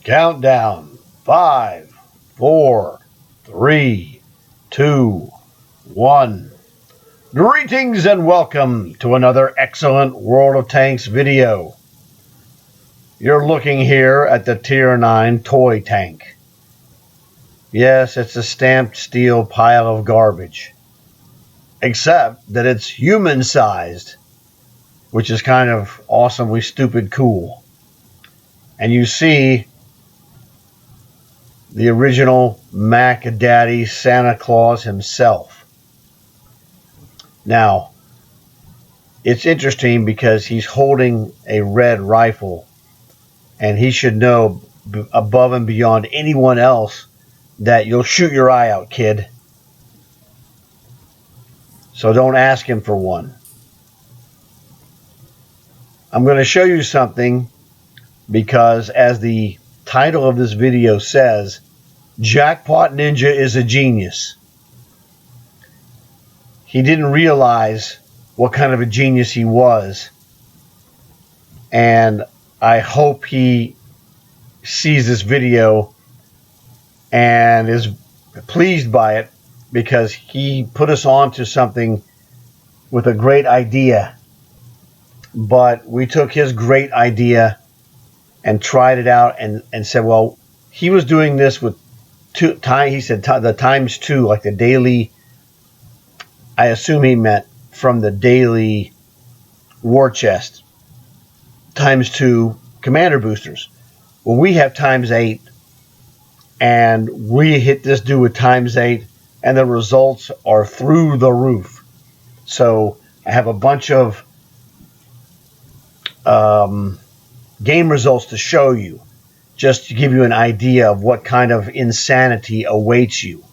Countdown. 5, 4, 3, 2, 1. Greetings and welcome to another excellent World of Tanks video. You're looking here at the Tier 9 toy tank. Yes, it's a stamped steel pile of garbage. Except that it's human-sized, which is kind of awesomely stupid cool. And you see the original Mac Daddy Santa Claus himself. Now, it's interesting because he's holding a red rifle, and he should know above and beyond anyone else that you'll shoot your eye out, kid. So don't ask him for one. I'm going to show you something because, as the title of this video says, JackpotNinja is a genius. He didn't realize what kind of a genius he was, and I hope he sees this video and is pleased by it, because he put us on to something with a great idea. But we took his great idea and tried it out and said, well, he was doing this with he said the times 2, like the daily. I assume he meant from the daily war chest, times 2 commander boosters. Well, we have times 8, and we hit this dude with times 8, and the results are through the roof. So I have a bunch of game results to show you, just to give you an idea of what kind of insanity awaits you.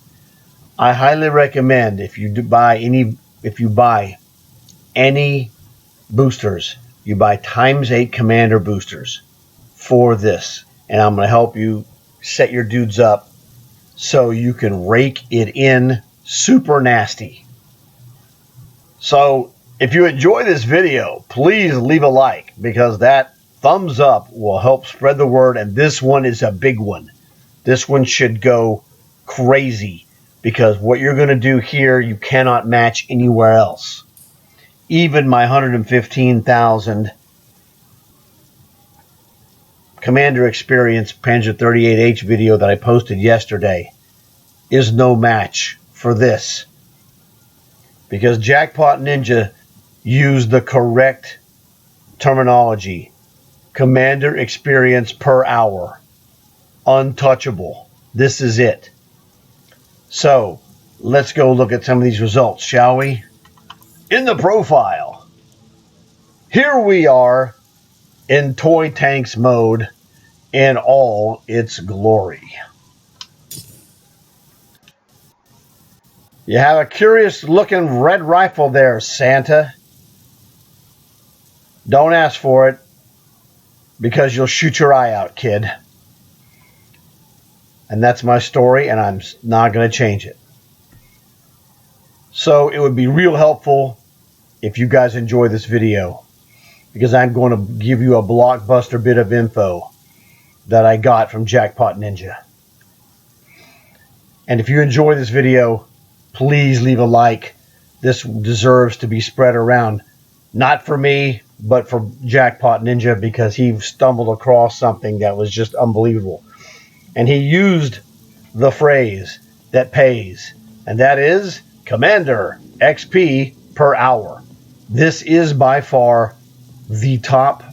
I highly recommend, if you buy any boosters, you buy times 8 commander boosters for this, and I'm going to help you set your dudes up so you can rake it in super nasty. So if you enjoy this video, please leave a like, because that thumbs up will help spread the word, and this one is a big one. This one should go crazy, because what you're going to do here you cannot match anywhere else. Even my 115,000 Commander Experience Panzer 38H video that I posted yesterday is no match for this, because JackpotNinja used the correct terminology. Commander Experience per hour. Untouchable. This is it. So, let's go look at some of these results, shall we? In the profile, here we are in toy tanks mode in all its glory. You have a curious looking red rifle there, Santa. Don't ask for it, because you'll shoot your eye out, kid. And that's my story, and I'm not going to change it. So it would be real helpful if you guys enjoy this video, because I'm going to give you a blockbuster bit of info that I got from JackpotNinja. And if you enjoy this video, please leave a like. This deserves to be spread around. Not for me, but for JackpotNinja, because he stumbled across something that was just unbelievable. And he used the phrase that pays, and that is Commander XP per hour. This is by far the top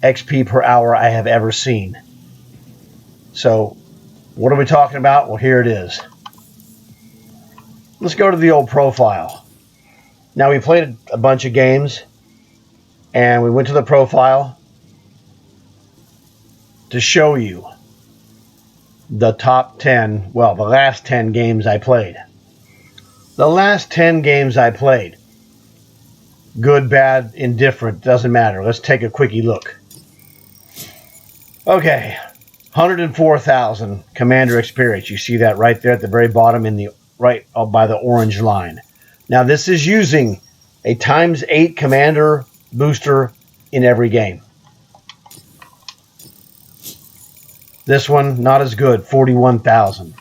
XP per hour I have ever seen. So, what are we talking about? Well, here it is. Let's go to the old profile. Now, we played a bunch of games, and we went to the profile to show you the top 10, well, the last 10 games I played. The last 10 games I played. Good, bad, indifferent, doesn't matter. Let's take a quickie look. Okay, 104,000 Commander Experience. You see that right there at the very bottom, in the right by the orange line. Now, this is using a times 8 Commander booster in every game. This one, not as good, 41,000.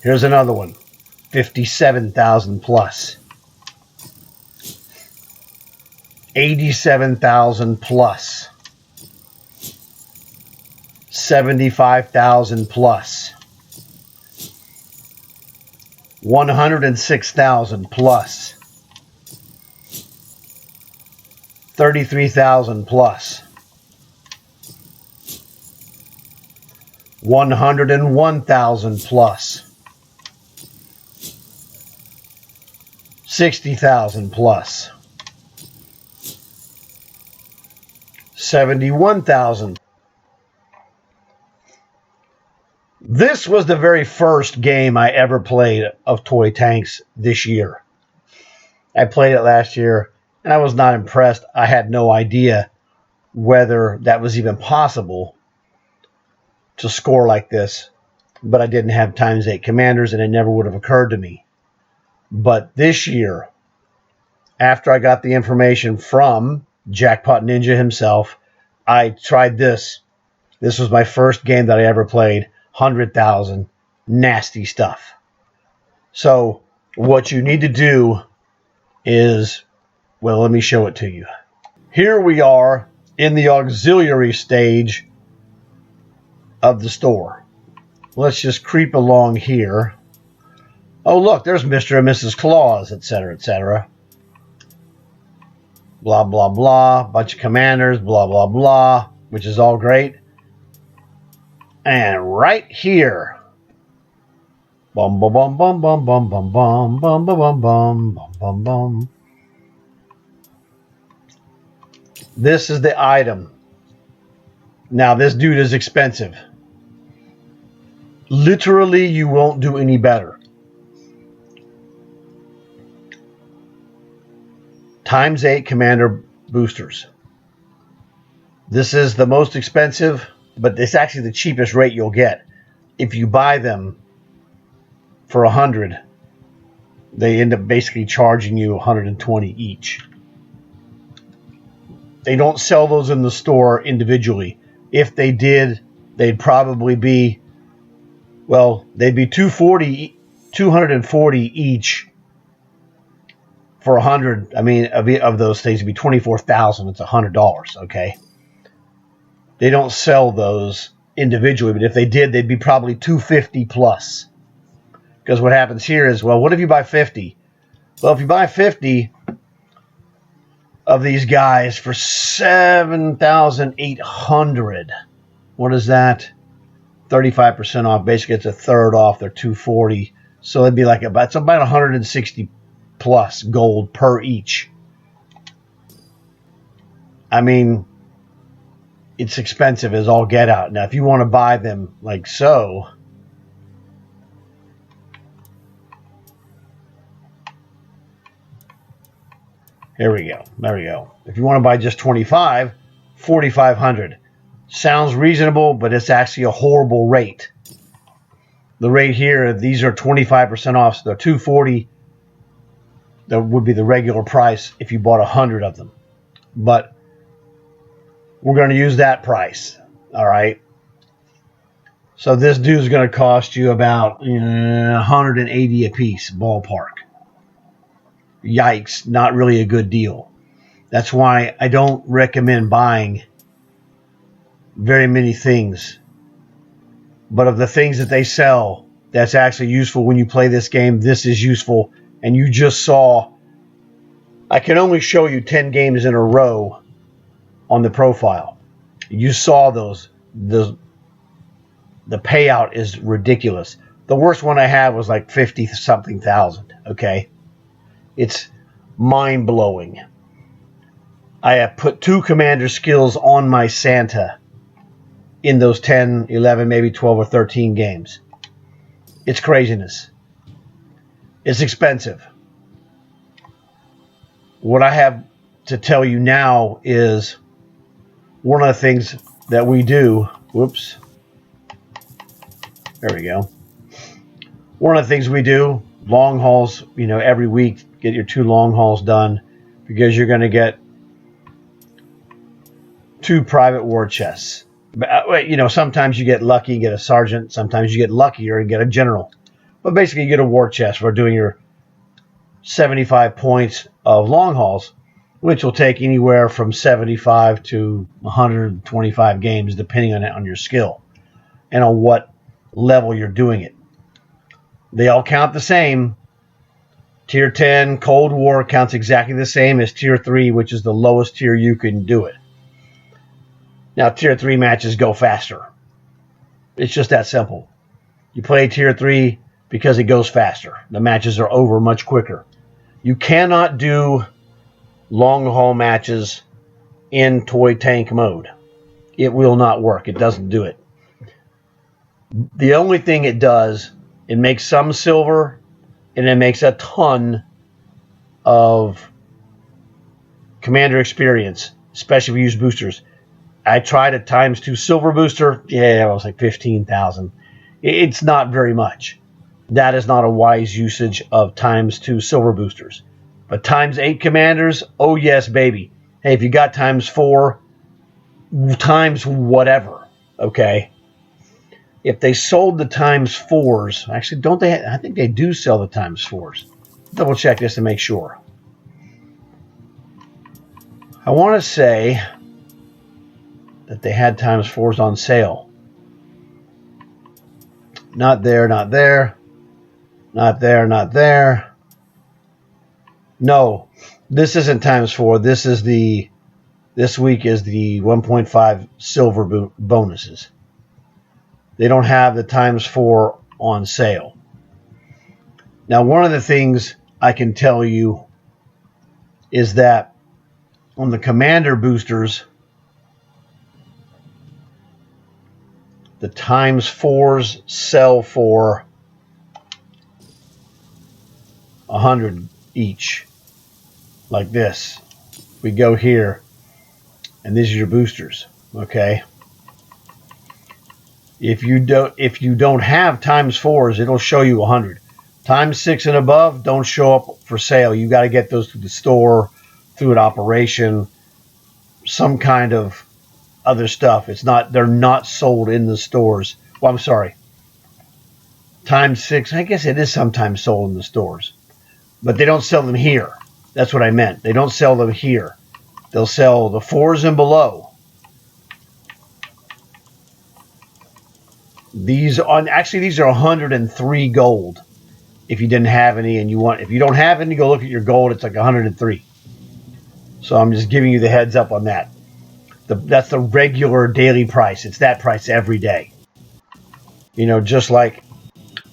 Here's another one, 57,000 plus. 87,000 plus. 75,000 plus. 106,000 plus. 33,000 plus. 101,000 plus. 60,000 plus. 71,000. This was the very first game I ever played of toy tanks this year. I played it last year and I was not impressed. I had no idea whether that was even possible to score like this, but I didn't have ×8 commanders and it never would have occurred to me. But this year, after I got the information from JackpotNinja himself, I tried this. This was my first game that I ever played. 100,000. Nasty stuff. So what you need to do is, well, let me show it to you. Here we are in the auxiliary stage of the store. Let's just creep along here. Oh, look, there's Mr. and Mrs. Claus, etc., etc. Blah, blah, blah. Bunch of commanders, blah, blah, blah, which is all great. And right here, bum, bum, bum, bum, bum, bum, bum, bum, bum, bum, bum, bum, bum, bum. This is the item. Now, this dude is expensive. Literally, you won't do any better. ×8 commander boosters. This is the most expensive, but it's actually the cheapest rate you'll get. If you buy them for 100, they end up basically charging you 120 each. They don't sell those in the store individually. If they did, they'd probably be, well, they'd be 240 each for 100. I mean, of those things, it'd be 24,000. It's $100. Okay. They don't sell those individually, but if they did, they'd be probably 250 plus. Because what happens here is, well, what if you buy 50? Well, if you buy 50 of these guys for 7,800, what is that? 35% off. Basically, it's a third off. They're 240. So it'd be like it's about 160 plus gold per each. I mean, it's expensive as all get out. Now, if you want to buy them like so, here we go. There we go. If you want to buy just 25, 4,500. Sounds reasonable, but it's actually a horrible rate. The rate here, these are 25% off, so they're 240. That would be the regular price if you bought 100 of them. But we're going to use that price. All right. So this dude's going to cost you about 180 a piece, ballpark. Yikes, not really a good deal. That's why I don't recommend buying very many things. But of the things that they sell, that's actually useful when you play this game, this is useful. And you just saw, I can only show you 10 games in a row on the profile. You saw those. The payout is ridiculous. The worst one I had was like 50-something thousand. Okay. It's mind-blowing. I have put 2 commander skills on my Santa in those 10, 11, maybe 12 or 13 games. It's craziness. It's expensive. What I have to tell you now is one of the things that we do. Whoops. There we go. One of the things we do, long hauls, every week, get your 2 long hauls done because you're going to get 2 private war chests. You know, sometimes you get lucky and get a sergeant. Sometimes you get luckier and get a general. But basically, you get a war chest for doing your 75 points of long hauls, which will take anywhere from 75 to 125 games, depending on your skill and on what level you're doing it. They all count the same. Tier 10 Cold War counts exactly the same as Tier 3, which is the lowest tier you can do it. Now, Tier 3 matches go faster. It's just that simple. You play Tier 3 because it goes faster. The matches are over much quicker. You cannot do long haul matches in toy tank mode. It will not work. It doesn't do it. The only thing it does, it makes some silver and it makes a ton of commander experience, especially if you use boosters. I tried a ×2 silver booster. Yeah, it was like 15,000. It's not very much. That is not a wise usage of ×2 silver boosters. But ×8 commanders, oh yes, baby. Hey, if you got ×4, times whatever, okay? If they sold the ×4s, actually, don't they? I think they do sell the ×4s. Double check this to make sure. I want to say that they had ×4s on sale. Not there, not there. Not there, not there. No, this isn't ×4. This week is the 1.5 silver bonuses. They don't have the ×4 on sale. Now, one of the things I can tell you is that on the commander boosters, the ×4s sell for 100 each, like this. We go here, and these are your boosters. Okay. If you don't have ×4s, it'll show you 100. ×6 and above don't show up for sale. You got to get those through the store, through an operation, some kind of other stuff. They're not sold in the stores. Well, I'm sorry. ×6, I guess it is sometimes sold in the stores, but they don't sell them here. That's what I meant. They don't sell them here. They'll sell the 4s and below. These are 103 gold. If you didn't have any if you don't have any, go look at your gold. It's like 103. So I'm just giving you the heads up on that. That's the regular daily price. It's that price every day. You know, just like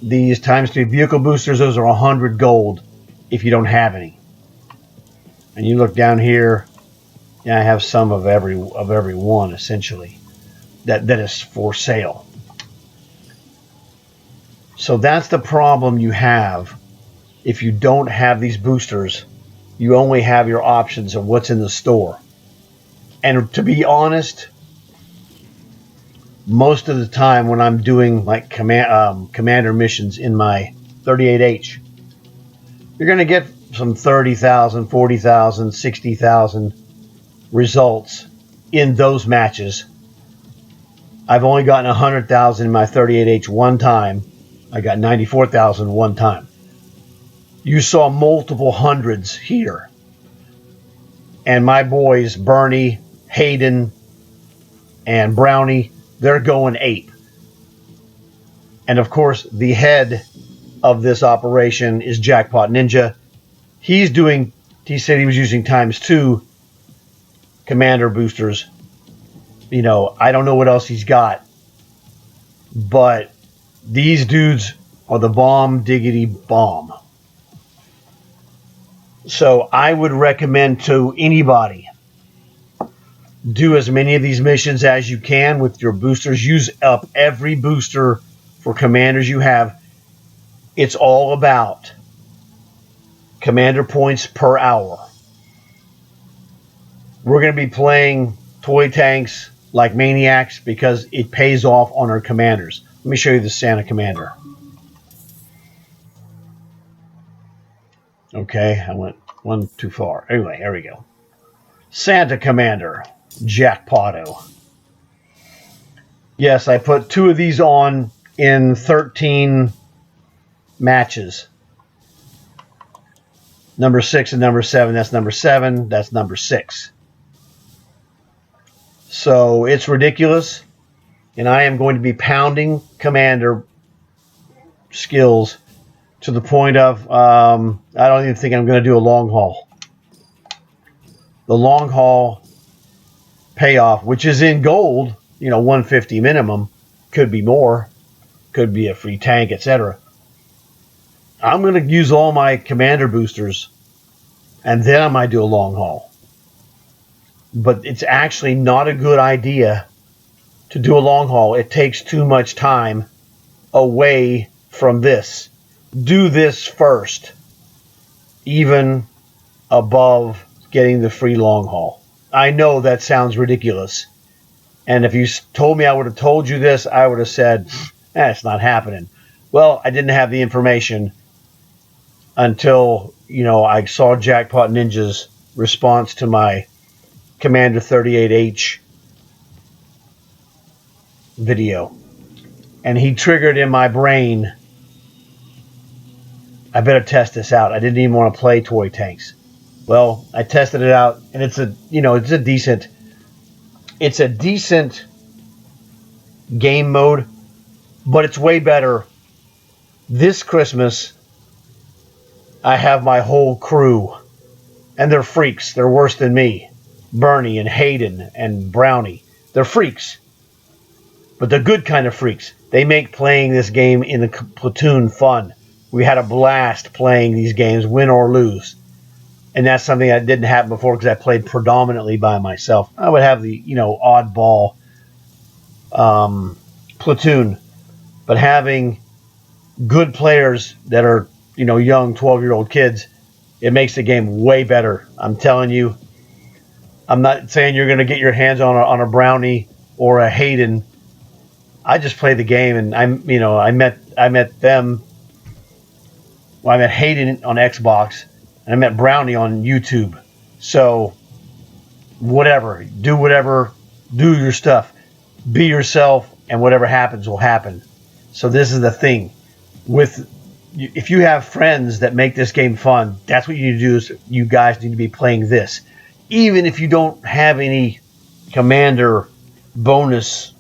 these ×3 vehicle boosters, those are 100 gold if you don't have any. And you look down here, yeah, I have some of every one essentially that is for sale. So that's the problem you have if you don't have these boosters. You only have your options of what's in the store. And to be honest, most of the time when I'm doing like commander missions in my 38H, you're going to get some 30,000, 40,000, 60,000 results in those matches. I've only gotten 100,000 in my 38H one time. I got 94,000 one time. You saw multiple hundreds here. And my boys, Bernie, Hayden, and Brownie, they're going ape. And of course, the head of this operation is JackpotNinja. He said he was using ×2 commander boosters. You know, I don't know what else he's got. But these dudes are the bomb diggity bomb. So I would recommend to anybody, do as many of these missions as you can with your boosters. Use up every booster for commanders you have. It's all about commander points per hour. We're going to be playing toy tanks like maniacs because it pays off on our commanders. Let me show you the Santa Commander. Okay, I went one too far. Anyway, here we go. Santa Commander, Jackpotto. Yes, I put 2 of these on in 13 matches. Number 6 and number 7. That's number 7. That's number 6. So it's ridiculous. And I am going to be pounding Commander skills to the point of I don't even think I'm going to do a long haul. The long haul payoff, which is in gold, 150 minimum, could be more, could be a free tank, etc. I'm going to use all my commander boosters, and then I might do a long haul. But it's actually not a good idea to do a long haul. It takes too much time away from this. Do this first, even above getting the free long haul. I know that sounds ridiculous. And if you told me I would have told you this, I would have said, it's not happening. Well, I didn't have the information until, I saw Jackpot Ninja's response to my Commander 38H video. And he triggered in my brain, I better test this out. I didn't even want to play toy tanks. Well, I tested it out, and it's a decent game mode, but it's way better. This Christmas, I have my whole crew, and they're freaks. They're worse than me. Bernie and Hayden and Brownie. They're freaks, but they're good kind of freaks. They make playing this game in the platoon fun. We had a blast playing these games, win or lose. And that's something that didn't happen before because I played predominantly by myself. I would have the, oddball platoon. But having good players that are, young 12-year-old kids, it makes the game way better. I'm telling you. I'm not saying you're going to get your hands on a Brownie or a Hayden. I just played the game, and I met them. Well, I met Hayden on Xbox, and I met Brownie on YouTube. So, whatever, do your stuff, be yourself, and whatever happens will happen. So this is the thing. If you have friends that make this game fun, that's what you need to do. Is you guys need to be playing this, even if you don't have any commander bonus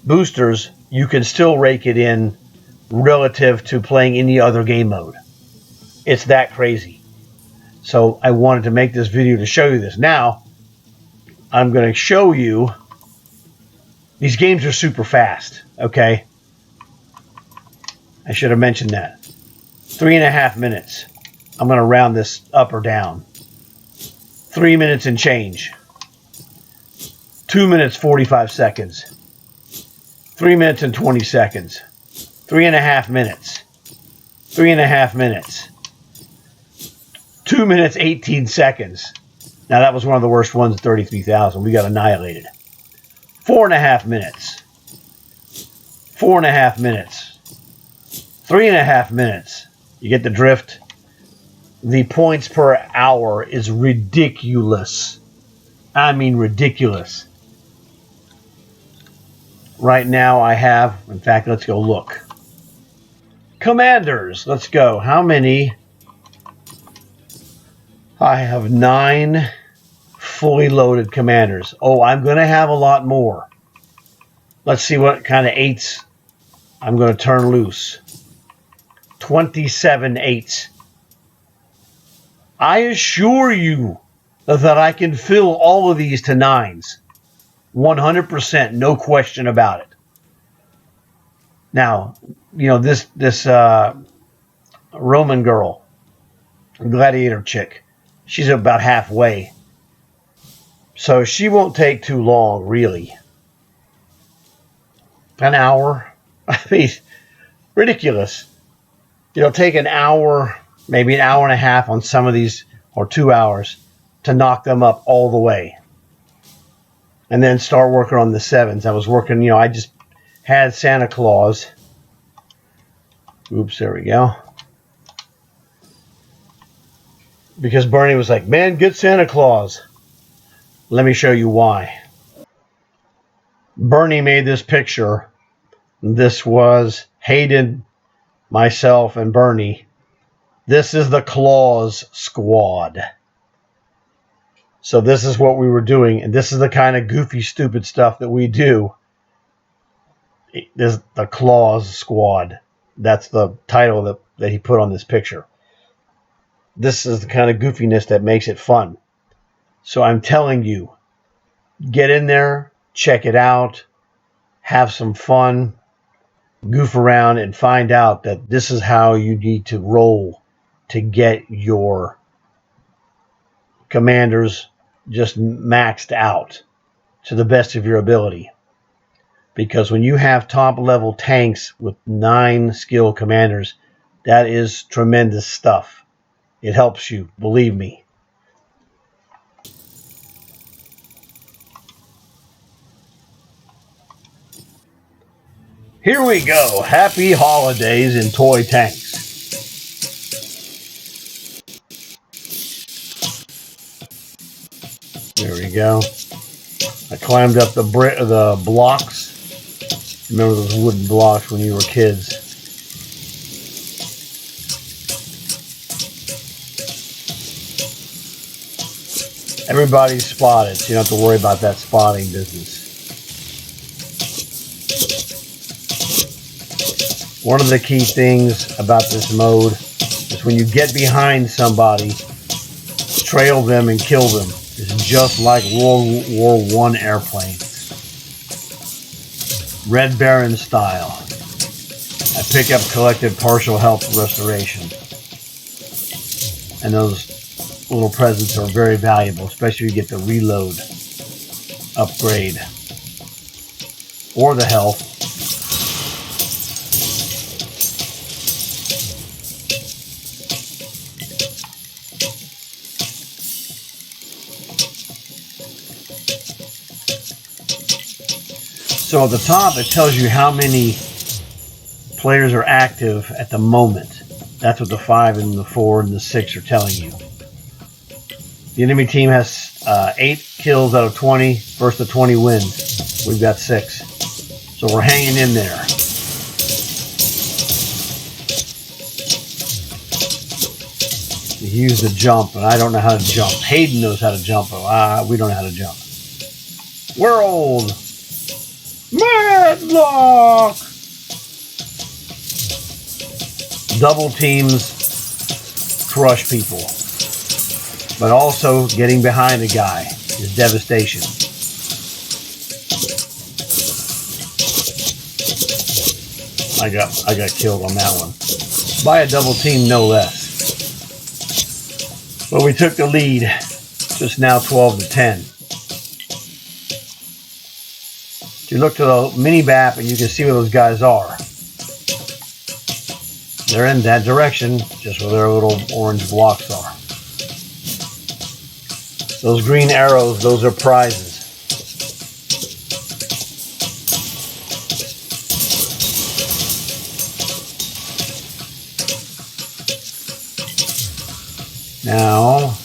boosters. You can still rake it in relative to playing any other game mode. It's that crazy. So I wanted to make this video to show you this. Now, I'm going to show you. These games are super fast, okay? I should have mentioned that. 3.5 minutes. I'm going to round this up or down. 3 minutes and change. 2 minutes, 45 seconds. 3 minutes and 20 seconds. 3.5 minutes. 3.5 minutes. 2 minutes, 18 seconds. Now, that was one of the worst ones at 33,000. We got annihilated. 4.5 minutes. 4.5 minutes. 3.5 minutes. You get the drift? The points per hour is ridiculous. I mean ridiculous. Right now I have, in fact, let's go look. Commanders. Let's go. How many? I have 9 fully loaded commanders. Oh, I'm going to have a lot more. Let's see what kind of 8s I'm going to turn loose. 27 8s. I assure you that I can fill all of these to 9s. 100%, no question about it. Now, this Roman girl, gladiator chick, she's about halfway. So she won't take too long, really. An hour? I mean, ridiculous. It'll take an hour, maybe an hour and a half on some of these, or 2 hours, to knock them up all the way. And then start working on the 7s. I was working, I just had Santa Claus. Oops, there we go. Because Bernie was like, man, get Santa Claus. Let me show you why. Bernie made this picture. This was Hayden, myself, and Bernie. This is the Claws Squad. So this is what we were doing, and this is the kind of goofy, stupid stuff that we do. This is the Claws Squad. That's the title that he put on this picture. This is the kind of goofiness that makes it fun. So I'm telling you, get in there, check it out, have some fun, goof around, and find out that this is how you need to roll to get your commanders just maxed out to the best of your ability. Because when you have top level tanks with 9 skill commanders, that is tremendous stuff. It helps you, believe me. Here we go. Happy holidays in toy tanks. There we go. I climbed up the blocks. Remember those wooden blocks when you were kids? Everybody's spotted, so you don't have to worry about that spotting business. One of the key things about this mode is when you get behind somebody, trail them and kill them. It's just like World War I airplanes. Red Baron style. I pick up collected partial health restoration. And those little presents are very valuable, especially if you get the reload upgrade. Or the health. So at the top, it tells you how many players are active at the moment. That's what the 5 and the 4 and the 6 are telling you. The enemy team has 8 kills out of 20. First to 20 wins. We've got 6. So we're hanging in there. You use the jump, and I don't know how to jump. Hayden knows how to jump, but we don't know how to jump. We're old. Madlock! Double teams crush people. But also getting behind a guy is devastation. I got killed on that one. By a double team, no less. But we took the lead. Just now 12-10. You look to the mini map and you can see where those guys are. They're in that direction, just where their little orange blocks are. Those green arrows, those are prizes. Now,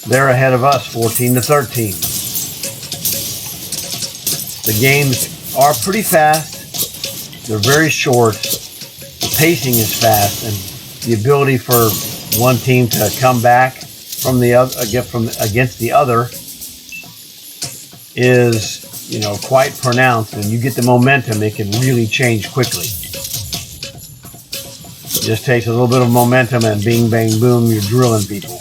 they're ahead of us, 14-13. The games are pretty fast. They're very short. The pacing is fast, and the ability for one team to come back from the other against the other is, quite pronounced. And you get the momentum, it can really change quickly. It just takes a little bit of momentum, and bing, bang, boom, you're drilling people.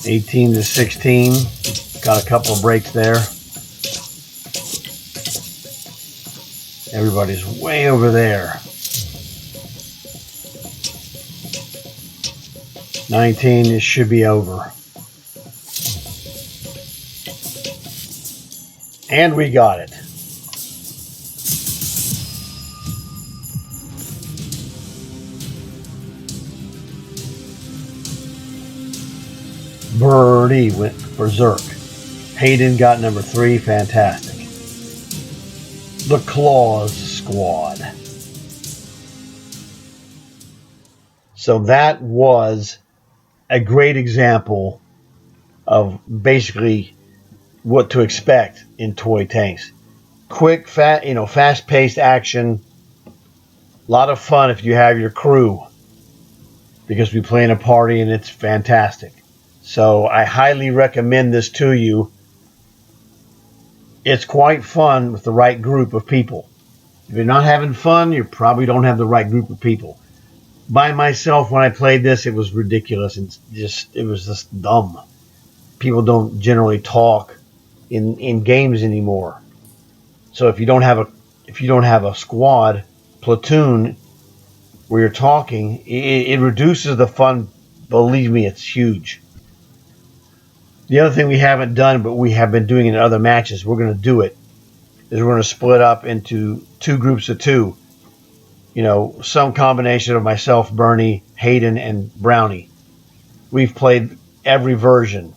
18-16. Got a couple of breaks there. Everybody's way over there. 19, it should be over. And we got it. Birdie went berserk. Hayden got number 3. Fantastic. The Claws Squad. So that was a great example of basically what to expect in toy tanks. Quick, fast-paced action. A lot of fun if you have your crew, because we play in a party and it's fantastic. So I highly recommend this to you. It's quite fun with the right group of people. If you're not having fun, you probably don't have the right group of people. By myself, when I played this, it was ridiculous and it was just dumb. People don't generally talk in games anymore. So if you don't have a squad, platoon, where you're talking, it reduces the fun. Believe me, it's huge. The other thing we haven't done, but we have been doing in other matches, we're going to do it, is we're going to split up into 2 groups of 2. Some combination of myself, Bernie, Hayden, and Brownie. We've played every version,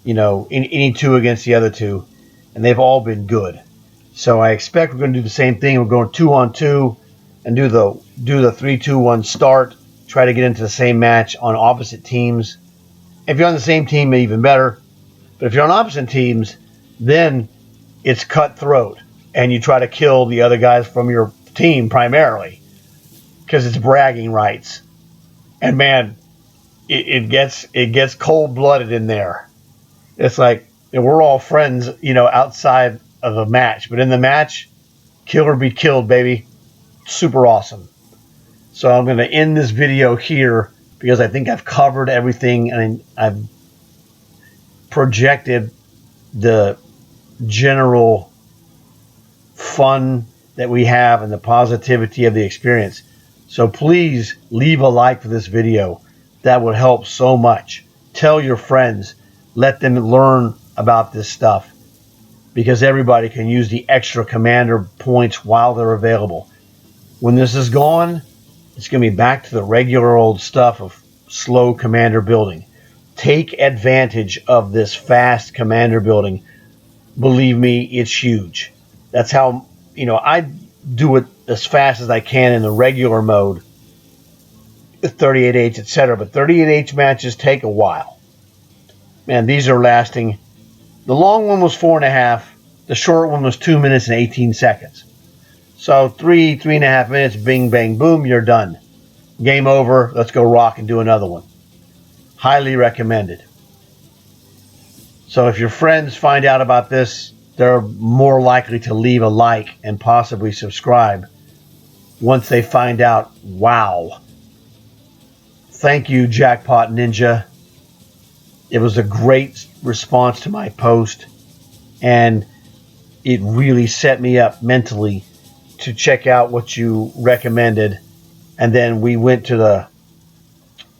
in any 2 against the other 2, and they've all been good. So I expect we're going to do the same thing. We're going 2-on-2 and do the 3-2-1 start, try to get into the same match on opposite teams. If you're on the same team, even better. But if you're on opposite teams, then it's cutthroat, and you try to kill the other guys from your team primarily, because it's bragging rights. And man, it gets cold-blooded in there. It's like we're all friends, outside of a match, but in the match, kill or be killed, baby. Super awesome. So I'm going to end this video here, because I think I've covered everything, and I've projected the general fun that we have and the positivity of the experience. So please leave a like for this video. That would help so much. Tell your friends. Let them learn about this stuff, because everybody can use the extra commander points while they're available. When this is gone, it's going to be back to the regular old stuff of slow commander building. Take advantage of this fast commander building. Believe me, it's huge. That's how, I do it as fast as I can in the regular mode, 38H, etc. But 38H matches take a while. Man, these are lasting. The long one was 4.5. The short one was 2 minutes and 18 seconds. So 3.5 minutes, bing, bang, boom, you're done. Game over. Let's go rock and do another one. Highly recommended. So if your friends find out about this, they're more likely to leave a like and possibly subscribe once they find out. Wow. Thank you, Jackpot Ninja. It was a great response to my post, and it really set me up mentally to check out what you recommended. And then we went to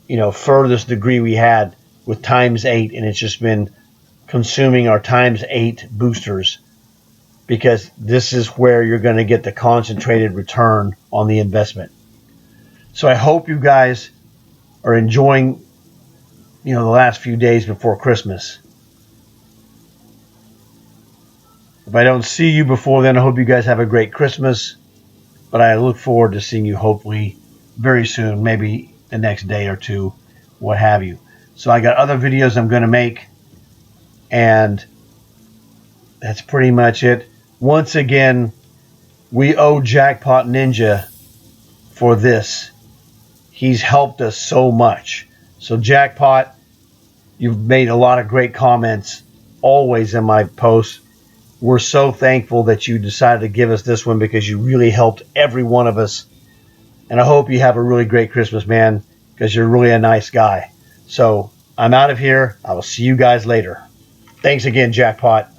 the furthest degree we had with ×8, and it's just been consuming our ×8 boosters, because this is where you're going to get the concentrated return on the investment. So I hope you guys are enjoying the last few days before Christmas. If I don't see you before then, I hope you guys have a great Christmas. But I look forward to seeing you hopefully very soon, maybe the next day or 2, what have you. So I got other videos I'm going to make, and that's pretty much it. Once again, we owe Jackpot Ninja for this. He's helped us so much. So Jackpot, you've made a lot of great comments always in my posts. We're so thankful that you decided to give us this one, because you really helped every one of us. And I hope you have a really great Christmas, man, because you're really a nice guy. So I'm out of here. I will see you guys later. Thanks again, Jackpot.